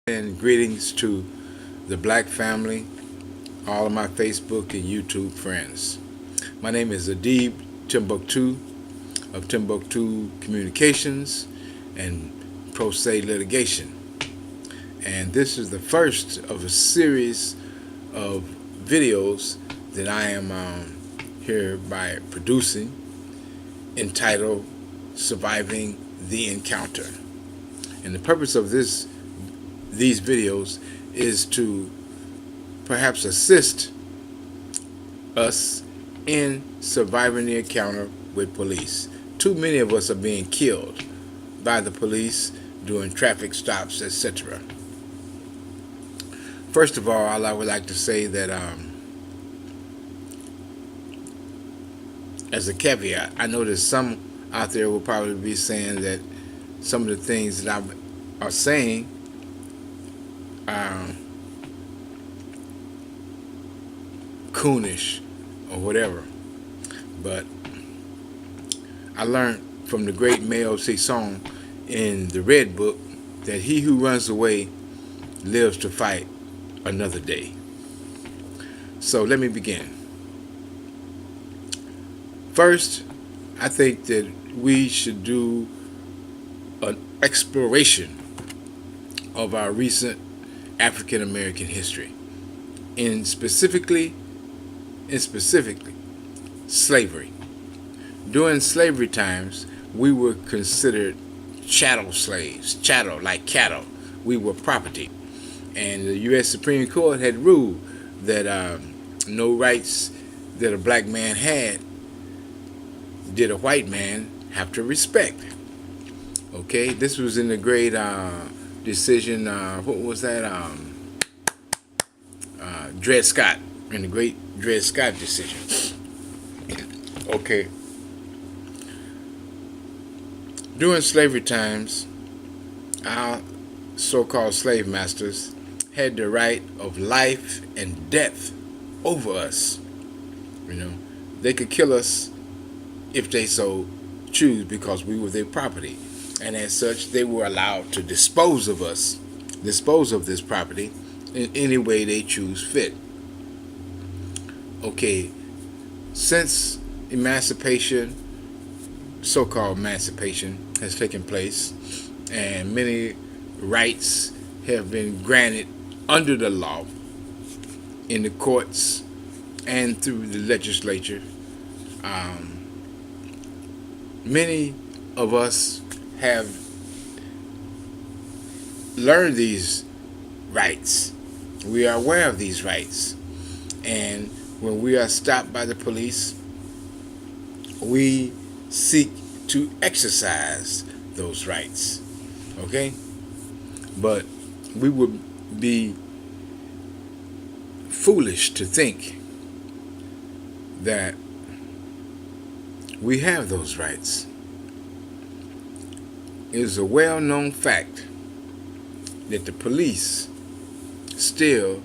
And greetings to the Black family, all of my Facebook and YouTube friends. My name is Adib Timbuktu of Timbuktu Communications and Pro Se Litigation. And this is the first of a series of videos that I am hereby producing entitled Surviving the Encounter. And the purpose of these videos is to perhaps assist us in surviving the encounter with police. Too many of us are being killed by the police during traffic stops, etc. First of all, I would like to say that as a caveat, I know there's some out there will probably be saying that some of the things that I are saying coonish or whatever, but I learned from the great Mao Zedong in the Red Book that he who runs away lives to fight another day. So let me begin. First, I think that we should do an exploration of our recent African American history, and specifically slavery. During slavery times, we were considered chattel slaves, chattel like cattle. We were property, and the U.S. Supreme Court had ruled that no rights that a black man had did a white man have to respect. Okay, this was in the great decision. What was that? Dred Scott, in the great Dred Scott decision. Okay. During slavery times, our so-called slave masters had the right of life and death over us. They could kill us if they so choose because we were their property. And as such, they were allowed to dispose of this property in any way they choose fit. Okay, since emancipation, so-called emancipation, has taken place, and many rights have been granted under the law in the courts and through the legislature, many of us have learned these rights. We are aware of these rights. And when we are stopped by the police, we seek to exercise those rights. Okay? But we would be foolish to think that we have those rights. It is a well-known fact that the police still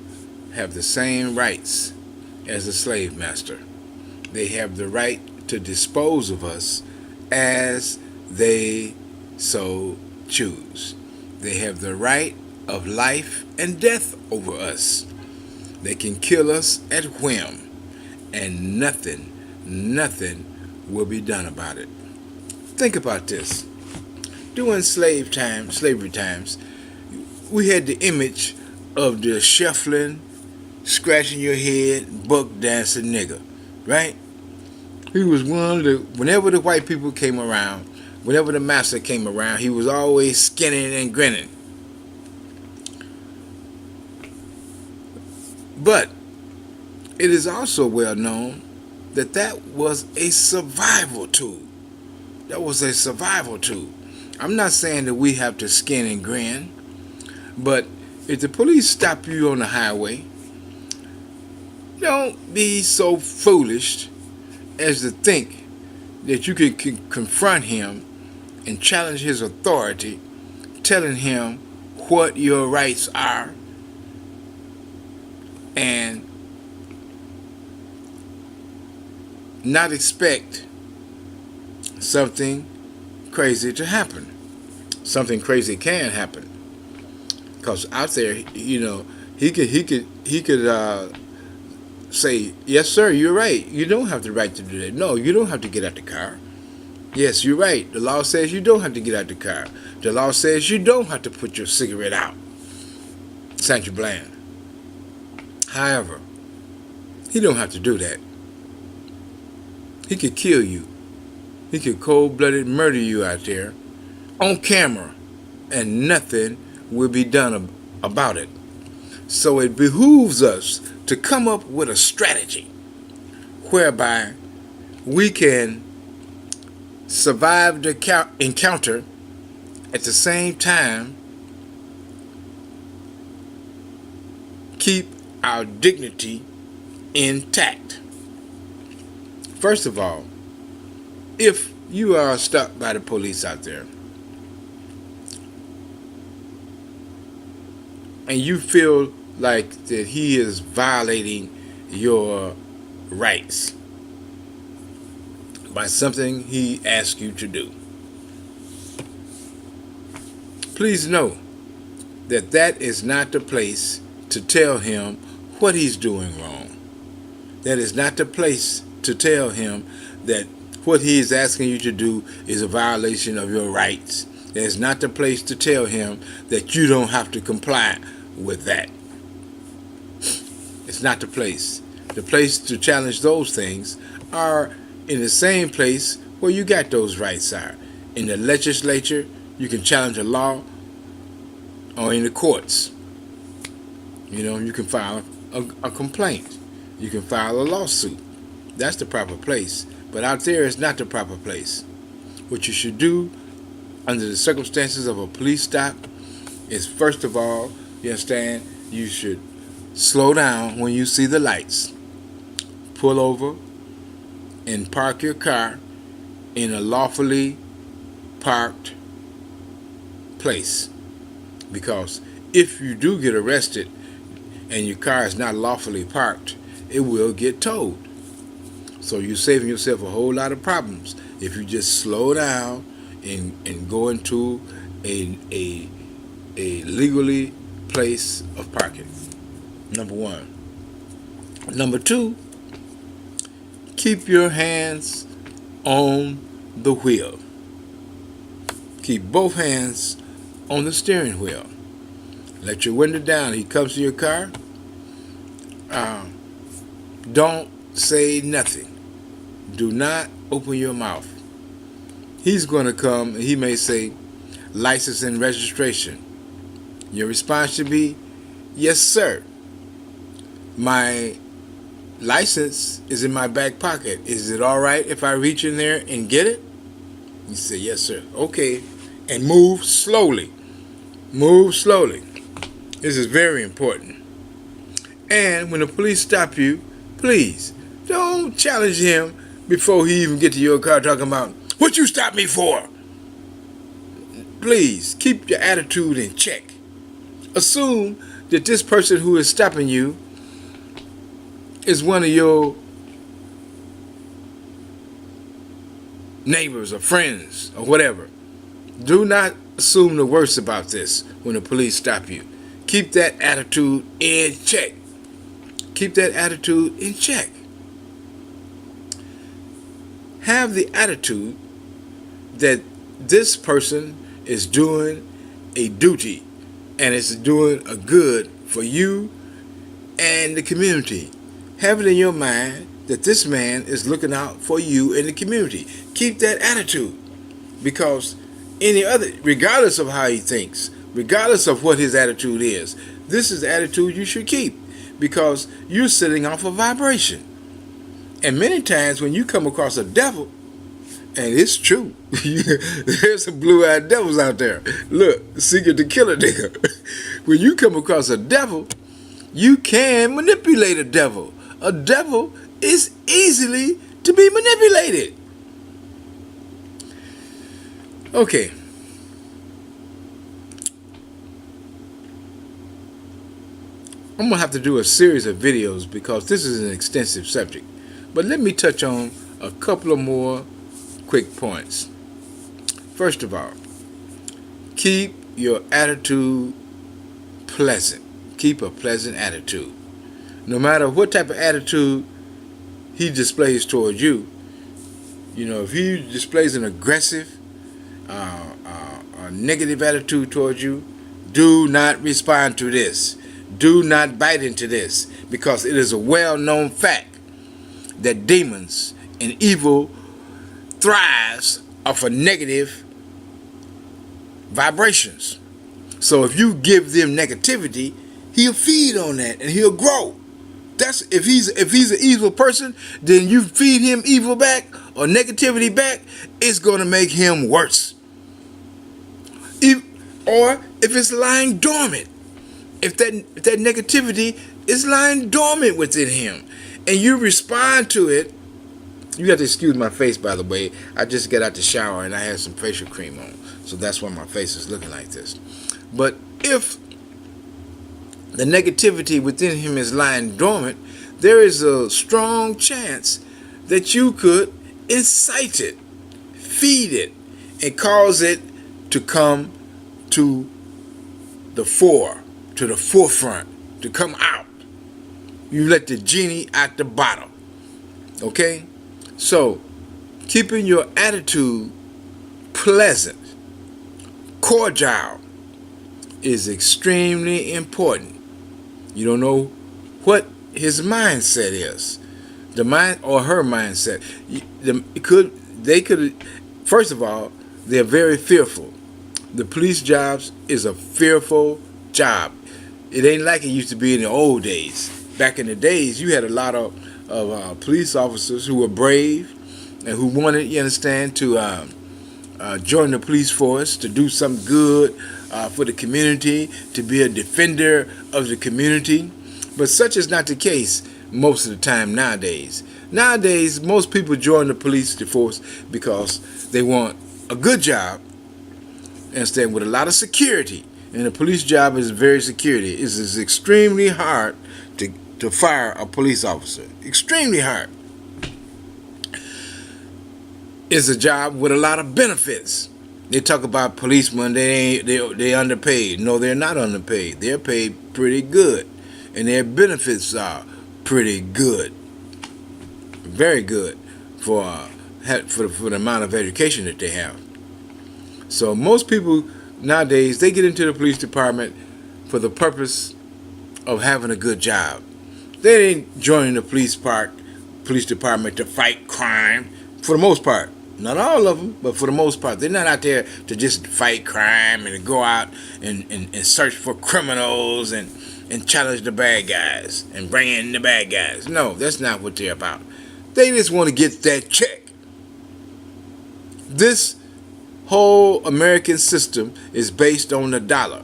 have the same rights as a slave master. They have the right to dispose of us as they so choose. They have the right of life and death over us. They can kill us at whim, and nothing will be done about it. Think about this. During slavery times, we had the image of the shuffling, scratching your head, buck dancing nigger, right? He was whenever the white people came around, whenever the master came around, he was always skinning and grinning. But it is also well known that that was a survival tool. I'm not saying that we have to skin and grin, but if the police stop you on the highway, don't be so foolish as to think that you can confront him and challenge his authority, telling him what your rights are, and not expect something crazy to happen. Something crazy can happen. Because out there, he could say, yes, sir, you're right. You don't have the right to do that. No, you don't have to get out the car. Yes, you're right. The law says you don't have to get out the car. The law says you don't have to put your cigarette out. Sandra Bland. However, he don't have to do that. He could kill you. He could cold-blooded murder you out there on camera, and nothing will be done about it. So it behooves us to come up with a strategy whereby we can survive the encounter at the same time keep our dignity intact. First of all, if you are stopped by the police out there and you feel like that he is violating your rights by something he asks you to do, please know that that is not the place to tell him what he's doing wrong. That is not the place to tell him that what he is asking you to do is a violation of your rights. That is not the place to tell him that you don't have to comply with that. It's not the place. The place to challenge those things are in the same place where you got those rights are. In the legislature, you can challenge a law, or in the courts. You can file a complaint. You can file a lawsuit. That's the proper place. But out there is not the proper place. What you should do under the circumstances of a police stop is, first of all, you understand, you should slow down when you see the lights. Pull over and park your car in a lawfully parked place. Because if you do get arrested and your car is not lawfully parked, it will get towed. So you're saving yourself a whole lot of problems if you just slow down and go into a legally place of parking. Number one. Number two, keep your hands on the wheel. Keep both hands on the steering wheel. Let your window down. He comes to your car. Don't say nothing. Do not open your mouth. He's going to come and he may say, license and registration. Your response should be, yes, sir. My license is in my back pocket. Is it all right if I reach in there and get it? You say, yes, sir. Okay. And move slowly. Move slowly. This is very important. And when the police stop you, please don't challenge him before he even get to your car talking about, what you stopped me for? Please keep your attitude in check. Assume that this person who is stopping you is one of your neighbors or friends or whatever. Do not assume the worst about this when the police stop you. Keep that attitude in check. Keep that attitude in check. Have the attitude that this person is doing a duty and is doing a good for you and the community. Have it in your mind that this man is looking out for you and the community. Keep that attitude, because regardless of how he thinks, regardless of what his attitude is, this is the attitude you should keep, because you're sitting off a vibration. And many times when you come across a devil, and it's true, there's some blue-eyed devils out there. Look, seeking to kill a nigga. When you come across a devil, you can manipulate a devil. A devil is easily to be manipulated. Okay. I'm going to have to do a series of videos because this is an extensive subject. But let me touch on a couple of more quick points. First of all, keep your attitude pleasant. Keep a pleasant attitude. No matter what type of attitude he displays towards you, if he displays an aggressive, a negative attitude towards you, do not respond to this. Do not bite into this, because it is a well-known fact that demons and evil thrives off of negative vibrations. So if you give them negativity, he'll feed on that and he'll grow. That's if he's an evil person, then you feed him evil back or negativity back, it's gonna make him worse. Or if it's lying dormant, if that negativity is lying dormant within him, and you respond to it. You have to excuse my face, by the way. I just got out the shower and I had some facial cream on, so that's why my face is looking like this. But if the negativity within him is lying dormant, there is a strong chance that you could incite it, feed it, and cause it to come to the forefront, to come out. You let the genie out the bottle. Okay? So, keeping your attitude pleasant, cordial, is extremely important. You don't know what his mindset is, the mind or her mindset. First of all, they're very fearful. The police jobs is a fearful job. It ain't like it used to be in the old days. Back in the days, you had a lot of police officers who were brave and who wanted, you understand, to join the police force, to do some good for the community, to be a defender of the community. But such is not the case most of the time nowadays. Nowadays, most people join the police force because they want a good job, understand, with a lot of security. And the police job is very security. It is extremely hard to fire a police officer. Extremely hard. It's a job with a lot of benefits. They talk about policemen, they underpaid. No, they're not underpaid. They're paid pretty good. And their benefits are pretty good. Very good for the amount of education that they have. So most people nowadays, they get into the police department for the purpose of having a good job. They ain't joining the police department to fight crime, for the most part. Not all of them, but for the most part. They're not out there to just fight crime and to go out and search for criminals and challenge the bad guys and bring in the bad guys. No, that's not what they're about. They just want to get that check. This whole American system is based on the dollar.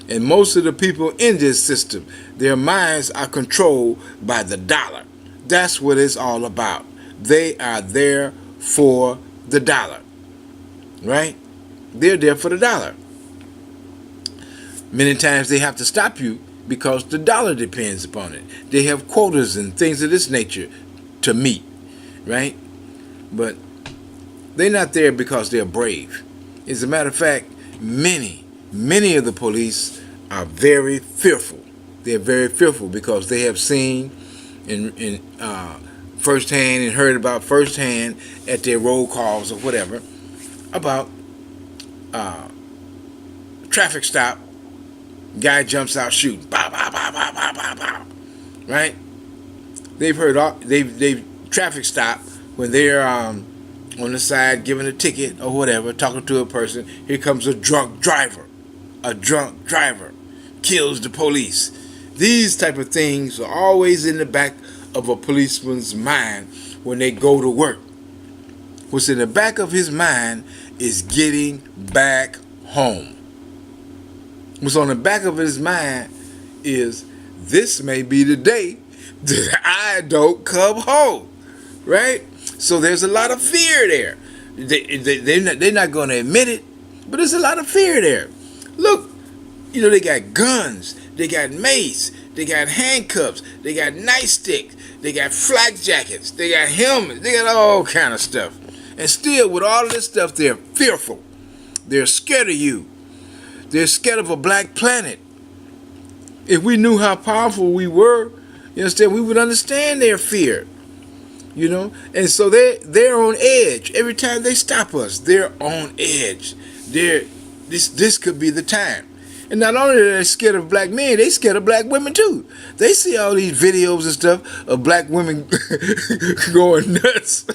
And most of the people in this system, their minds are controlled by the dollar. That's what it's all about. They are there for the dollar. Right? They're there for the dollar. Many times they have to stop you because the dollar depends upon it. They have quotas and things of this nature to meet. Right? But they're not there because they're brave. As a matter of fact, many of the police are very fearful. They're very fearful because they have seen in firsthand and heard about firsthand at their roll calls or whatever about traffic stop. Guy jumps out shooting. Bow, bow, bow, bow, bow, bow, bow. Right? They've heard they've traffic stop when they're on the side giving a ticket or whatever, talking to a person. Here comes a drunk driver. A drunk driver kills the police. These type of things are always in the back of a policeman's mind when they go to work. What's in the back of his mind is getting back home. What's on the back of his mind is, this may be the day that I don't come home. Right? So there's a lot of fear there. They're not going to admit it, but there's a lot of fear there. Look, they got guns, they got mace, they got handcuffs, they got nightsticks, they got flak jackets, they got helmets, they got all kind of stuff. And still, with all of this stuff, they're fearful. They're scared of you. They're scared of a black planet. If we knew how powerful we were, you understand, we would understand their fear. You know, and so they're on edge every time they stop us. They're on edge. This could be the time. And not only are they scared of black men, they scared of black women too. They see all these videos and stuff of black women going nuts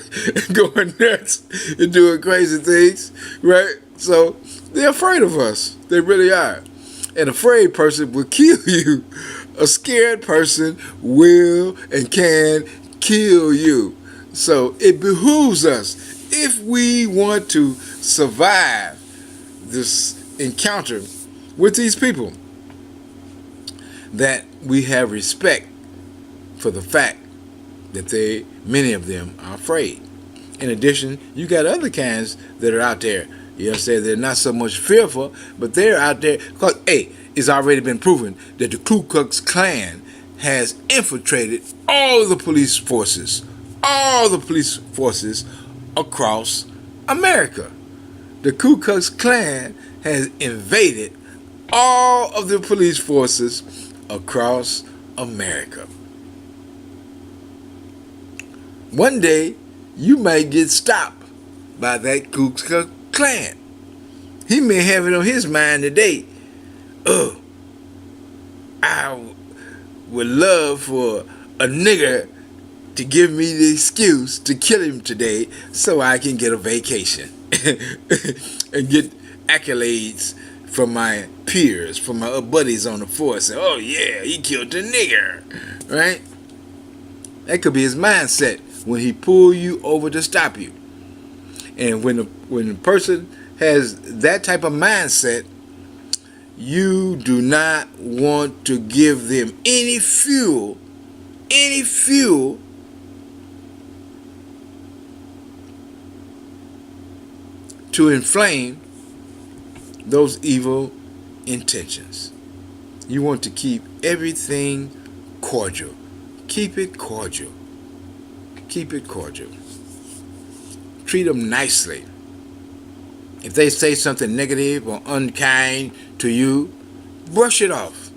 and doing crazy things, right? So they're afraid of us. They really are. An afraid person will kill you. A scared person will and can kill you. So it behooves us, if we want to survive this encounter with these people, that we have respect for the fact that many of them are afraid. In addition, you got other kinds that are out there. You understand? They're not so much fearful, but they're out there because, hey, it's already been proven that the Ku Klux Klan has infiltrated all the police forces across America. The Ku Klux Klan has invaded all of the police forces across America. One day, you might get stopped by that Ku Klux Klan. He may have it on his mind today. Oh, I would love for a nigger to give me the excuse to kill him today so I can get a vacation and get accolades from my peers, from my buddies on the force. Say, oh yeah, he killed the nigger, right? That could be his mindset when he pull you over to stop you. And when the person has that type of mindset, you do not want to give them any fuel to inflame those evil intentions. You want to keep everything cordial. Keep it cordial. Keep it cordial. Treat them nicely. If they say something negative or unkind to you, brush it off.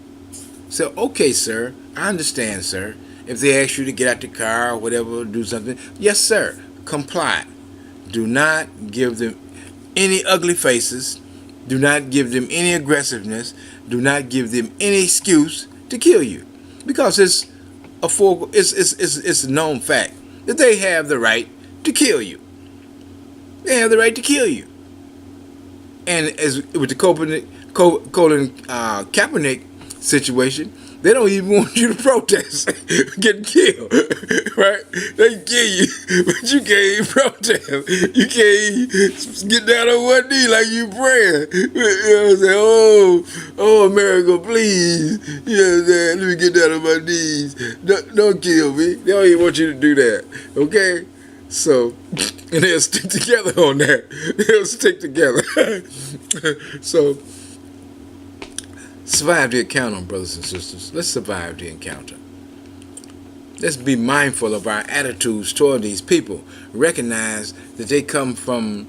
Say, okay, sir, I understand, sir. If they ask you to get out the car or whatever, do something, yes, sir, comply. Do not give them any ugly faces. Do not give them any aggressiveness. Do not give them any excuse to kill you, because it's a known fact that they have the right to kill you. They have the right to kill you. And as with the Colin Kaepernick situation, they don't even want you to protest getting killed, right? They can kill you, but you can't even protest. You can't even get down on one knee like you praying. You know what I'm saying? Oh, America, please. You know what I'm saying? Let me get down on my knees. Don't kill me. They don't even want you to do that, okay? So, and they'll stick together on that. They'll stick together. So, survive the encounter, brothers and sisters. Let's survive the encounter. Let's be mindful of our attitudes toward these people. Recognize that they come from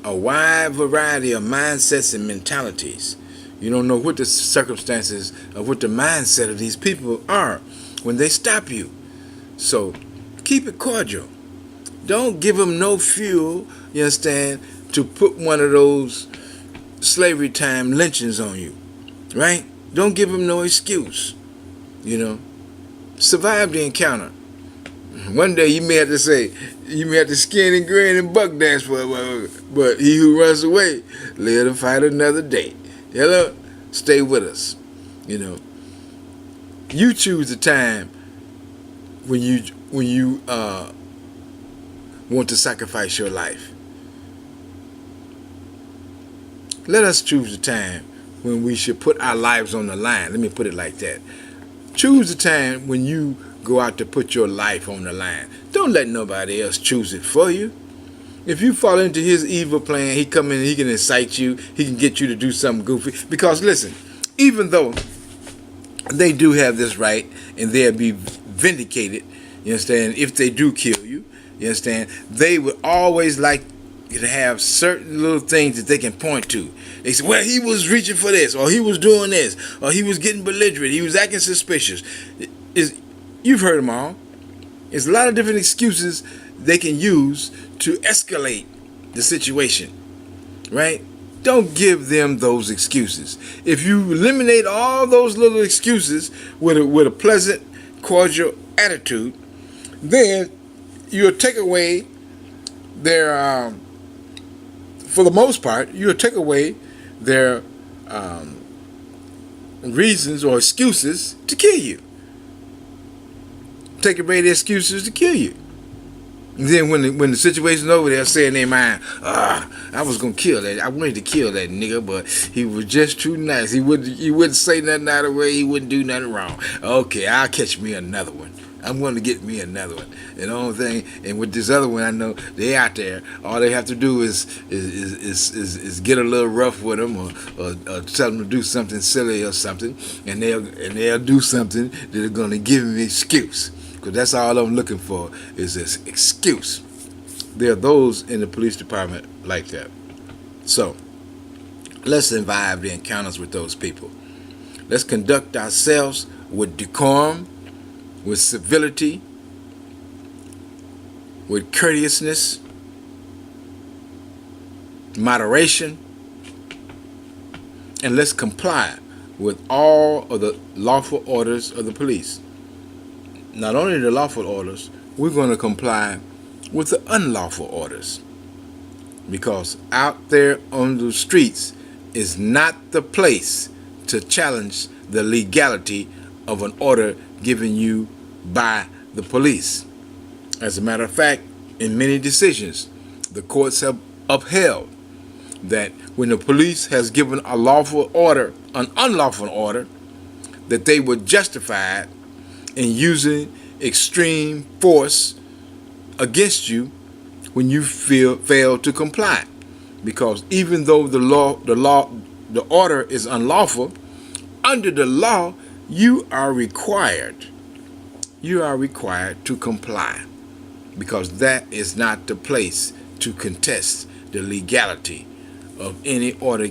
a wide variety of mindsets and mentalities. You don't know what the circumstances or what the mindset of these people are when they stop you. So, keep it cordial. Don't give them no fuel, you understand, to put one of those slavery time lynchings on you, right? Don't give them no excuse, you know. Survive the encounter. One day you may have to skin and grin and buck dance for a while, but he who runs away, live to fight another day. Hello? Stay with us, you know. You choose the time when you want to sacrifice your life. Let us choose the time when we should put our lives on the line. Let me put it like that. Choose the time when you go out to put your life on the line. Don't let nobody else choose it for you. If you fall into his evil plan, he come in and he can incite you. He can get you to do something goofy. Because listen, even though they do have this right and they'll be vindicated, you understand, if they do kill you, you understand, they would always like you have certain little things that they can point to. They say, well, he was reaching for this, or he was doing this, or he was getting belligerent, he was acting suspicious. You've heard them all. There's a lot of different excuses they can use to escalate the situation, right? Don't give them those excuses. If you eliminate all those little excuses with a pleasant, cordial attitude, then you'll take away their, for the most part, you'll take away their reasons or excuses to kill you. Take away their excuses to kill you. And then when the situation's over, they'll say in their mind, I was gonna kill that. I wanted to kill that nigga, but he was just too nice. He wouldn't say nothing out of the way. He wouldn't do nothing wrong. Okay, I'll catch me another one. I'm going to get me another one. And the only thing, and with this other one, I know they out there. All they have to do is get a little rough with them, or tell them to do something silly or something, and they'll do something that are going to give me an excuse. Because that's all I'm looking for is this excuse. There are those in the police department like that. So let's survive the encounters with those people. Let's conduct ourselves with decorum, with civility, with courteousness, moderation, and let's comply with all of the lawful orders of the police. Not only the lawful orders, we're going to comply with the unlawful orders. Because out there on the streets is not the place to challenge the legality of an order given you by the police. As a matter of fact, in many decisions, the courts have upheld that when the police has given a lawful order, an unlawful order, that they were justified in using extreme force against you when you fail to comply. Because even though the order is unlawful, under the law, you are required to comply, because that is not the place to contest the legality of any order